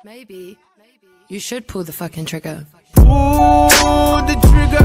Maybe you should pull the fucking trigger. Pull the trigger.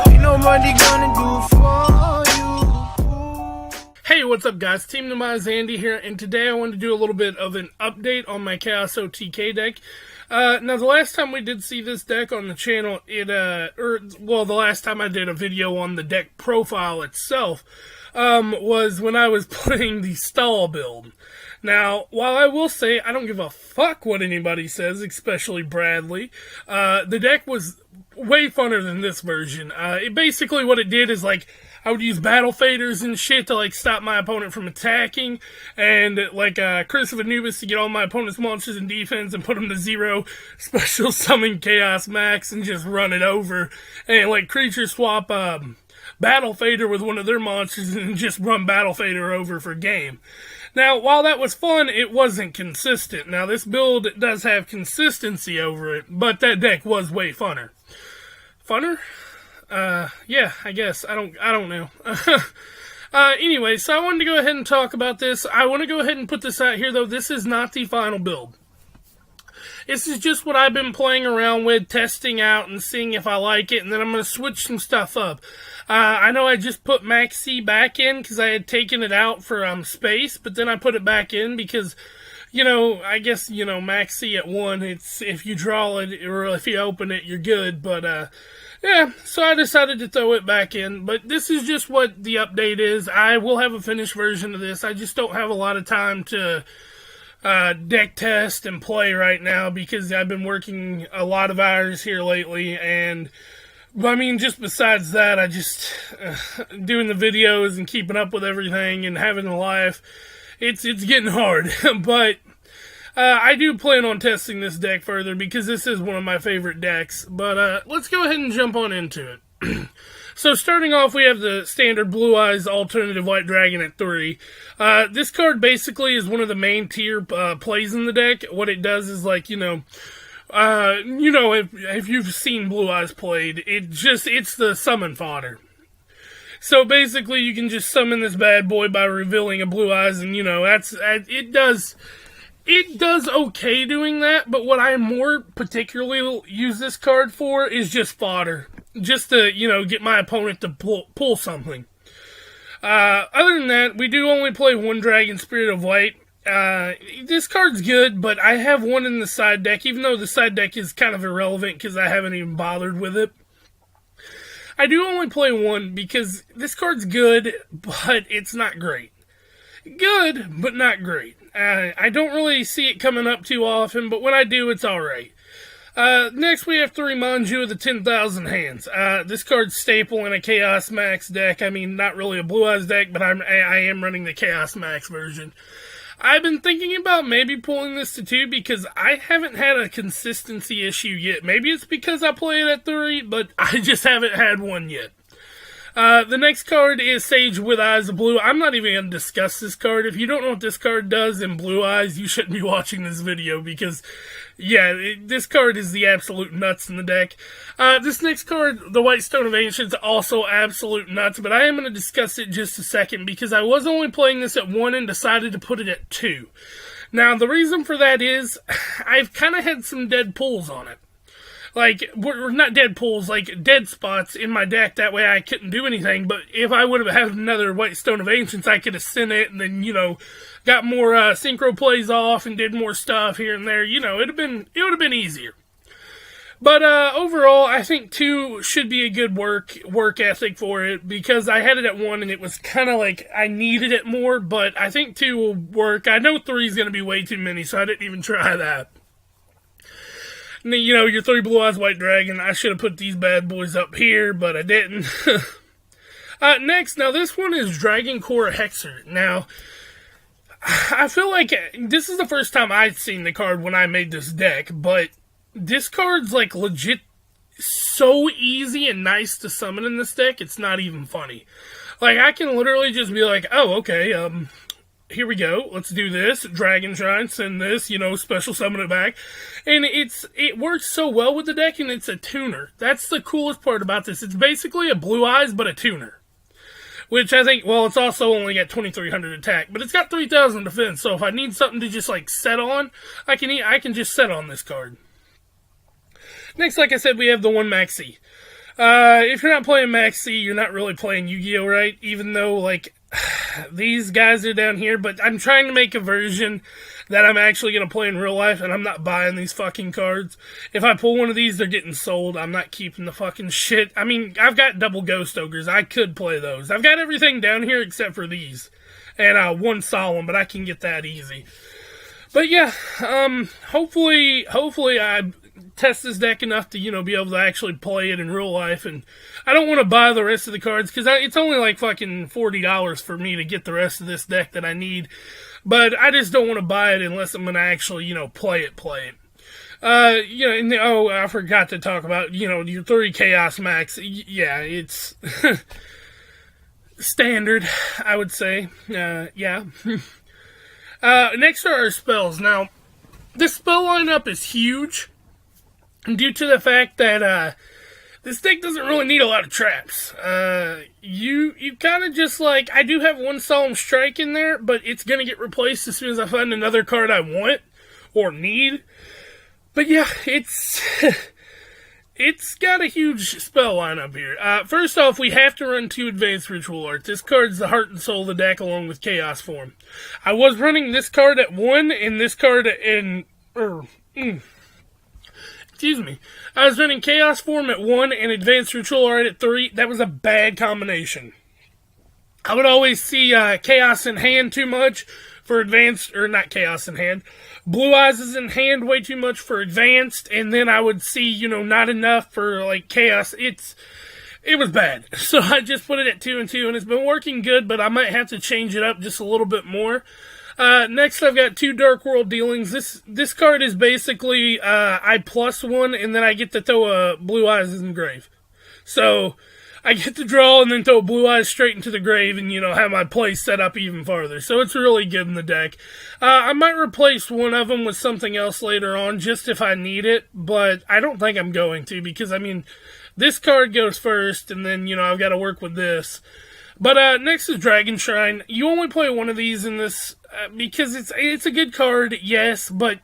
Ain't nobody gonna do for you. Hey, what's up guys? TeamDemise Andy here, and today I wanted to do a little bit of an update on my Chaos OTK deck. Now the last time we did see this deck on the channel, the last time I did a video on the deck profile itself, was when I was playing the stall build. Now, while I will say I don't give a fuck what anybody says, especially Bradley, the deck was way funner than this version. Basically what it did is, like, I would use battle faders and shit to, like, stop my opponent from attacking, and, like, Curse of Anubis to get all my opponent's monsters in defense and put them to 0, special summon Chaos Max and just run it over, and, like, creature swap, Battle Fader with one of their monsters and just run Battle Fader over for game. Now, while that was fun, it wasn't consistent. Now, this build does have consistency over it, but that deck was way funner. Funner? Yeah, I guess. I don't know. Anyway, so I wanted to go ahead and talk about this. I want to go ahead and put this out here, though. This is not the final build. This is just what I've been playing around with, testing out, and seeing if I like it, and then I'm going to switch some stuff up. I know I just put Maxi back in because I had taken it out for space, but then I put it back in because, you know, I guess, you know, Maxi at 1, it's if you draw it or if you open it, you're good, but, yeah, so I decided to throw it back in, but this is just what the update is. I will have a finished version of this. I just don't have a lot of time to deck test and play right now because I've been working a lot of hours here lately, and I mean, just besides that, I just doing the videos and keeping up with everything and having a life, it's getting hard. But I do plan on testing this deck further because this is one of my favorite decks. But let's go ahead and jump on into it. So starting off, we have the standard Blue Eyes Alternative White Dragon at 3. This card basically is one of the main tier plays in the deck. What it does is, like, if you've seen Blue Eyes played, it's the summon fodder. So basically, you can just summon this bad boy by revealing a Blue Eyes, and, it does okay doing that, but what I more particularly use this card for is just fodder. Just to, get my opponent to pull something. Other than that, we do only play one Dragon Spirit of White. This card's good, but I have one in the side deck, even though the side deck is kind of irrelevant because I haven't even bothered with it. I do only play one because this card's good, but it's not great. Good, but not great. I don't really see it coming up too often, but when I do, it's alright. Next we have 3 Manju of the 10,000 Hands. This card's staple in a Chaos Max deck. I mean, not really a Blue Eyes deck, but I am running the Chaos Max version. I've been thinking about maybe pulling this to 2 because I haven't had a consistency issue yet. Maybe it's because I play it at 3, but I just haven't had one yet. The next card is Sage with Eyes of Blue. I'm not even going to discuss this card. If you don't know what this card does in Blue Eyes, you shouldn't be watching this video because, yeah, this card is the absolute nuts in the deck. This next card, the White Stone of Ancients, also absolute nuts, but I am going to discuss it just a second because I was only playing this at 1 and decided to put it at 2. Now, the reason for that is I've kind of had some dead pulls on it. Like, not dead pulls, like dead spots in my deck, that way I couldn't do anything, but if I would have had another White Stone of Ancients, I could have sent it, and then, got more, synchro plays off, and did more stuff here and there, it would have been easier. But, overall, I think 2 should be a good work ethic for it, because I had it at 1, and it was kind of like, I needed it more, but I think 2 will work. I know 3 is going to be way too many, so I didn't even try that. Your 3 Blue Eyes White Dragon. I should have put these bad boys up here, but I didn't. Next, now this one is Dragon Core Hexer. Now, I feel like this is the first time I'd seen the card when I made this deck, but this card's, like, legit so easy and nice to summon in this deck, it's not even funny. Like, I can literally just be like, oh, okay, here we go, let's do this, Dragon Shrine, send this, special summon it back, and it works so well with the deck, and it's a tuner. That's the coolest part about this. It's basically a Blue Eyes, but a tuner. which I think, well, it's also only got 2,300 attack, but it's got 3,000 defense, so if I need something to just, like, set on, I can just set on this card. Next, like I said, we have the one Maxi. If you're not playing Maxi, you're not really playing Yu-Gi-Oh, right? Even though, like, these guys are down here, but I'm trying to make a version that I'm actually going to play in real life, and I'm not buying these fucking cards. If I pull one of these, they're getting sold. I'm not keeping the fucking shit. I mean, I've got double Ghost Ogres. I could play those. I've got everything down here except for these. And one Solemn, but I can get that easy. But yeah, hopefully I test this deck enough to, be able to actually play it in real life. And I don't want to buy the rest of the cards, because it's only like fucking $40 for me to get the rest of this deck that I need. But I just don't want to buy it unless I'm going to actually, play it. I forgot to talk about, your 3 Chaos Max. Yeah, it's standard, I would say. Yeah. Next are our spells. Now, this spell lineup is huge due to the fact that this deck doesn't really need a lot of traps. You kind of just like, I do have one Solemn Strike in there, but it's going to get replaced as soon as I find another card I want or need. But yeah, it's got a huge spell lineup here. First off, we have to run 2 Advanced Ritual Art. This card's the heart and soul of the deck along with Chaos Form. I was running this card at 1 and this card excuse me. I was running Chaos Form at 1 and Advanced Ritual Art at 3. That was a bad combination. I would always see Chaos in hand too much for Advanced, or not Chaos in hand. Blue Eyes is in hand way too much for Advanced, and then I would see, not enough for, like, Chaos. It was bad. So I just put it at 2 and 2, and it's been working good, but I might have to change it up just a little bit more. Next I've got 2 Dark World Dealings. This card is basically, I plus 1, and then I get to throw a Blue Eyes in the grave. So, I get to draw and then throw Blue Eyes straight into the grave and, have my play set up even farther. So it's really good in the deck. I might replace one of them with something else later on, just if I need it, but I don't think I'm going to, because, this card goes first, and then, I've got to work with this. But next is Dragon Shrine. You only play one of these in this, because it's a good card, yes, but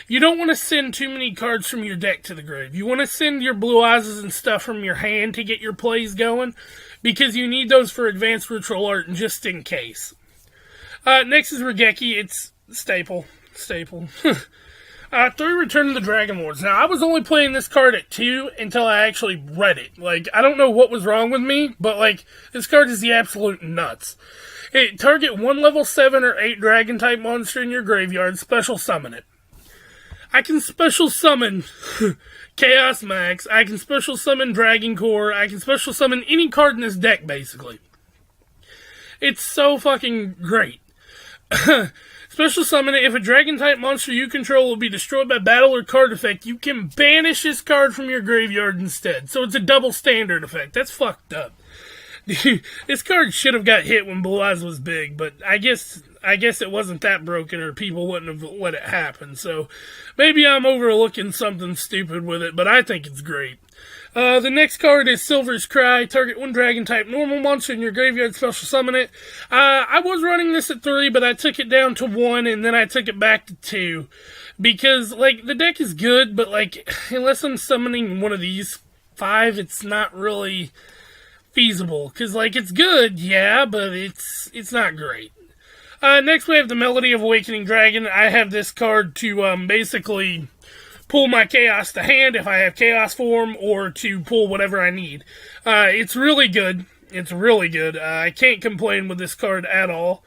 you don't want to send too many cards from your deck to the grave. You want to send your Blue Eyes and stuff from your hand to get your plays going, because you need those for Advanced Ritual Art, just in case. Next is Regeki. It's staple. 3 Return of the Dragon Lords. Now, I was only playing this card at 2 until I actually read it. Like, I don't know what was wrong with me, but, like, this card is the absolute nuts. Target 1 level 7 or 8 Dragon-type monster in your graveyard, special summon it. I can special summon Chaos Max, I can special summon Dragon Core, I can special summon any card in this deck, basically. It's so fucking great. Special summon it. If a Dragon-type monster you control will be destroyed by battle or card effect, you can banish this card from your graveyard instead. So it's a double standard effect. That's fucked up. This card should have got hit when Blue Eyes was big, but I guess it wasn't that broken, or people wouldn't have let it happen. So maybe I'm overlooking something stupid with it, but I think it's great. The next card is Silver's Cry. Target 1 Dragon-type normal monster in your graveyard, special summon it. I was running this at 3, but I took it down to 1, and then I took it back to 2. Because, like, the deck is good, but, like, unless I'm summoning one of these 5, it's not really feasible. Because, like, it's good, yeah, but it's not great. Next we have the Melody of Awakening Dragon. I have this card to, basically pull my Chaos to hand if I have Chaos Form, or to pull whatever I need. It's really good. It's really good. I can't complain with this card at all.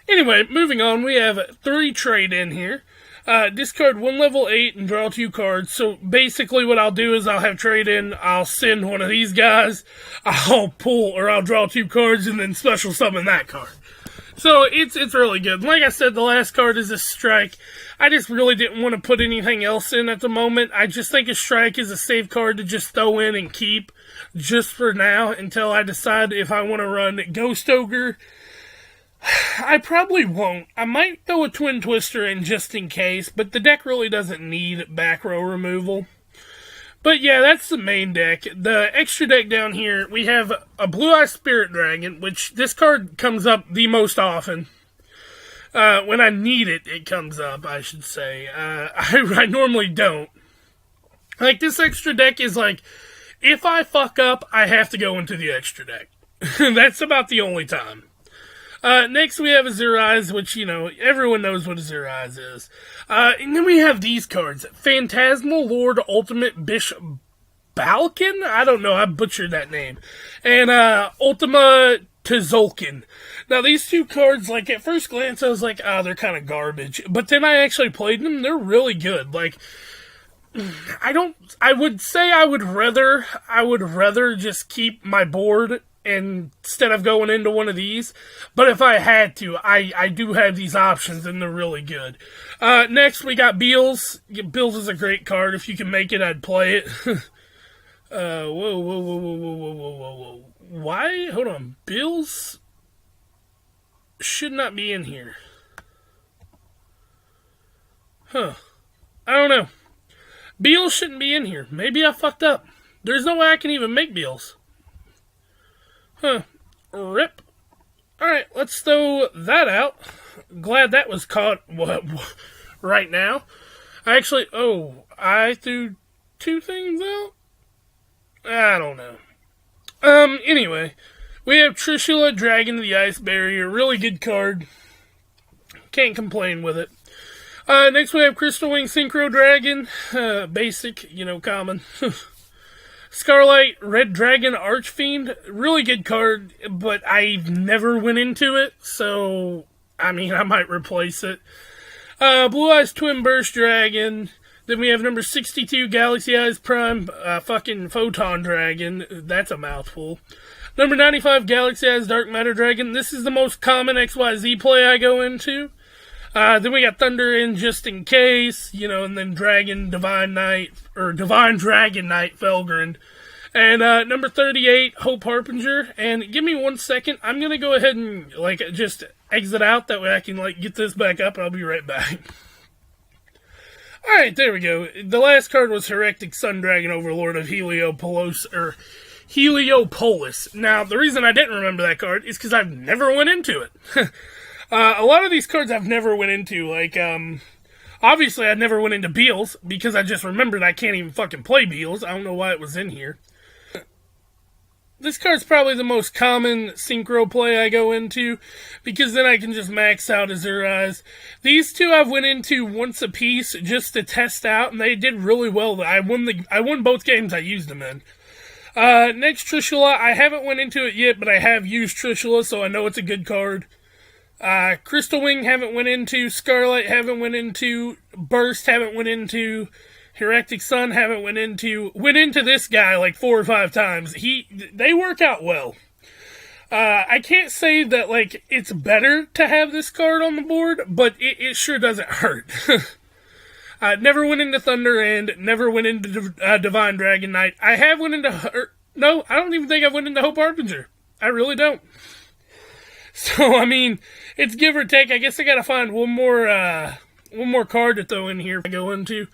Anyway, moving on, we have 3 trade in here. Discard 1 level 8 and draw 2 cards. So basically what I'll do is I'll have trade in, I'll send one of these guys, I'll pull, or I'll draw 2 cards and then special summon that card. So it's really good. Like I said, the last card is a Strike. I just really didn't want to put anything else in at the moment. I just think a Strike is a safe card to just throw in and keep just for now until I decide if I want to run Ghost Ogre. I probably won't. I might throw a Twin Twister in just in case, but the deck really doesn't need back row removal. But yeah, that's the main deck. The extra deck down here, we have a Blue-Eye Spirit Dragon, which this card comes up the most often. When I need it, it comes up, I should say. I normally don't. Like, this extra deck is like, if I fuck up, I have to go into the extra deck. That's about the only time. Next we have a Azure Eyes, which, you know, everyone knows what Azure Eyes is. And then we have these cards. Phantasmal Lord Ultimate Bishop Balkan? I don't know, I butchered that name. And, Ultima Tzolk'in. Now, these two cards, like, at first glance, I was like, they're kind of garbage. But then I actually played them, they're really good. Like, I would say I would rather just keep my board instead of going into one of these. But if I had to, I do have these options, and they're really good. Next, we got Beals. Beals is a great card. If you can make it, I'd play it. Whoa. Why? Hold on. Beals should not be in here. Huh. I don't know. Beals shouldn't be in here. Maybe I fucked up. There's no way I can even make Beals. Huh. Rip. Alright, let's throw that out. Glad that was caught right now. I threw two things out? I don't know. Anyway. We have Trishula, Dragon of the Ice Barrier. Really good card. Can't complain with it. Next we have Crystal Wing Synchro Dragon. Basic, you know, common. Scarlight Red Dragon Archfiend. Really good card, but I've never went into it, so, I mean, I might replace it. Blue Eyes Twin Burst Dragon. Then we have number 62, Galaxy Eyes Prime, fucking Photon Dragon. That's a mouthful. Number 95, Galaxy Eyes Dark Matter Dragon. This is the most common XYZ play I go into. Then we got Thunder in just in case, you know, and then Dragon, Divine Knight, or Divine Dragon Knight, Felgrind. And, number 38, Hope Harbinger. And give me 1 second, I'm gonna go ahead and, like, just exit out, that way I can, like, get this back up, and I'll be right back. Alright, there we go. The last card was Heretic Sun Dragon Overlord of Heliopolis. Now, the reason I didn't remember that card is because I've never went into it. A lot of these cards I've never went into, like, obviously I never went into Beals, because I just remembered I can't even fucking play Beals. I don't know why it was in here. This card's probably the most common synchro play I go into, because then I can just max out Azure Eyes. These two I've went into once a piece just to test out, and they did really well. I won both games I used them in. Next, Trishula. I haven't went into it yet, but I have used Trishula, so I know it's a good card. Crystal Wing haven't went into, Scarlight haven't went into, Burst haven't went into, Heretic Sun haven't went into this guy like 4 or 5 times. They work out well. I can't say that, like, it's better to have this card on the board, but it sure doesn't hurt. Never went into Thunder End, never went into Divine Dragon Knight. I have went into, no, I don't even think I've went into Hope Harbinger. I really don't. So, I mean, it's give or take. I guess I gotta find one more card to throw in here to go into.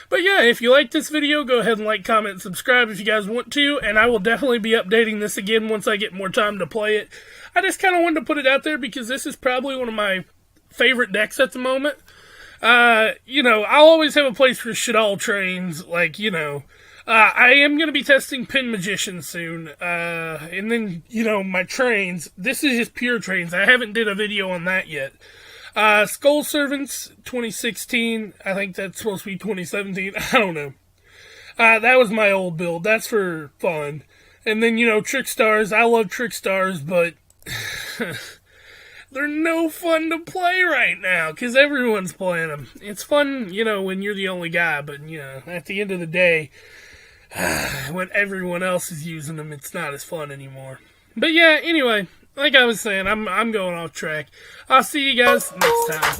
But yeah, if you like this video, go ahead and like, comment, and subscribe if you guys want to, and I will definitely be updating this again once I get more time to play it. I just kind of wanted to put it out there because this is probably one of my favorite decks at the moment. You know, I'll always have a place for Shadal trains, like, you know. I am going to be testing Pin Magician soon, and then, you know, my trains. This is just pure trains. I haven't did a video on that yet. Skull Servants, 2016. I think that's supposed to be 2017. I don't know. That was my old build. That's for fun. And then, you know, Trick Stars. I love Trick Stars, but they're no fun to play right now, because everyone's playing them. It's fun, you know, when you're the only guy, but, you know, at the end of the day, when everyone else is using them, it's not as fun anymore. But yeah, anyway, like I was saying, I'm going off track. I'll see you guys next time.